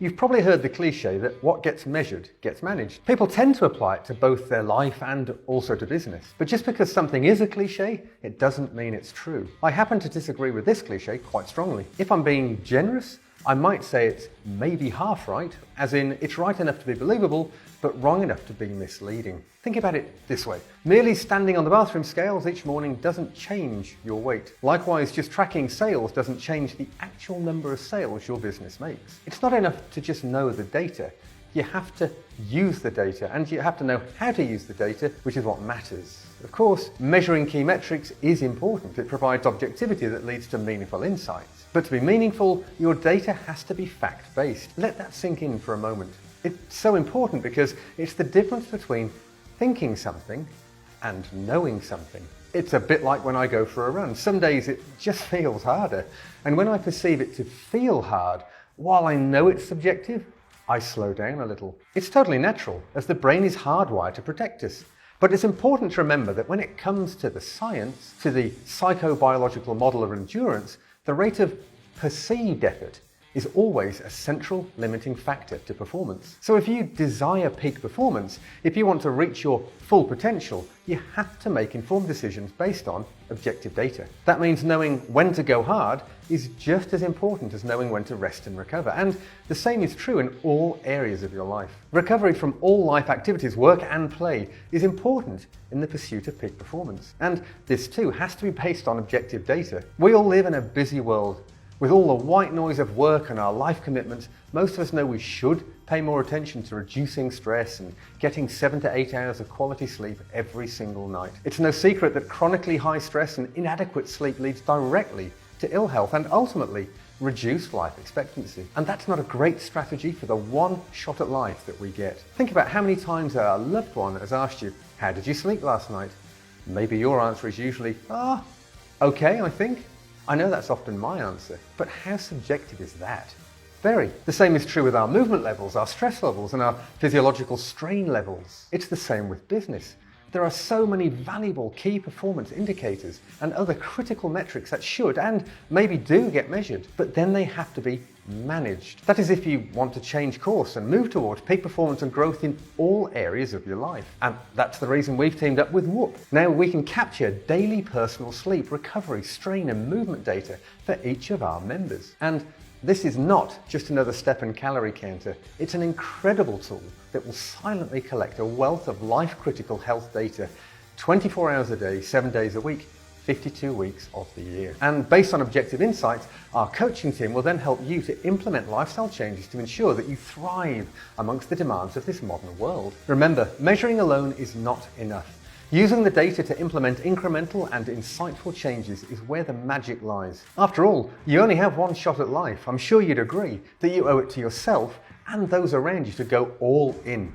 You've probably heard the cliche that what gets measured gets managed. People tend to apply it to both their life and also to business. But just because something is a cliche, it doesn't mean it's true. I happen to disagree with this cliche quite strongly. If I'm being generous, I might say it's maybe half right, as in it's right enough to be believable, but wrong enough to be misleading. Think about it this way. Merely standing on the bathroom scales each morning doesn't change your weight. Likewise, just tracking sales doesn't change the actual number of sales your business makes. It's not enough to just know the data. You have to use the data, and you have to know how to use the data, which is what matters. Of course, measuring key metrics is important. It provides objectivity that leads to meaningful insights. But to be meaningful, your data has to be fact-based. Let that sink in for a moment. It's so important because it's the difference between thinking something and knowing something. It's a bit like when I go for a run. Some days it just feels harder. And when I perceive it to feel hard, while I know it's subjective, I slow down a little. It's totally natural, as the brain is hardwired to protect us. But it's important to remember that when it comes to the science, to the psychobiological model of endurance, the rate of perceived effort is always a central limiting factor to performance. So if you desire peak performance, if you want to reach your full potential, you have to make informed decisions based on objective data. That means knowing when to go hard is just as important as knowing when to rest and recover. And the same is true in all areas of your life. Recovery from all life activities, work and play, is important in the pursuit of peak performance. And this too has to be based on objective data. We all live in a busy world. With all the white noise of work and our life commitments, most of us know we should pay more attention to reducing stress and getting 7 to 8 hours of quality sleep every single night. It's no secret that chronically high stress and inadequate sleep leads directly to ill health and ultimately reduced life expectancy. And that's not a great strategy for the one shot at life that we get. Think about how many times a loved one has asked you, "How did you sleep last night?" Maybe your answer is usually, okay, I think. I know that's often my answer, but how subjective is that? Very. The same is true with our movement levels, our stress levels, and our physiological strain levels. It's the same with business. There are so many valuable key performance indicators and other critical metrics that should and maybe do get measured, but then they have to be managed. That is, if you want to change course and move towards peak performance and growth in all areas of your life. And that's the reason we've teamed up with Whoop. Now we can capture daily personal sleep, recovery, strain and movement data for each of our members. And this is not just another step in calorie counter. It's an incredible tool that will silently collect a wealth of life-critical health data 24 hours a day, 7 days a week, 52 weeks of the year. And based on objective insights, our coaching team will then help you to implement lifestyle changes to ensure that you thrive amongst the demands of this modern world. Remember, measuring alone is not enough. Using the data to implement incremental and insightful changes is where the magic lies. After all, you only have one shot at life. I'm sure you'd agree that you owe it to yourself and those around you to go all in.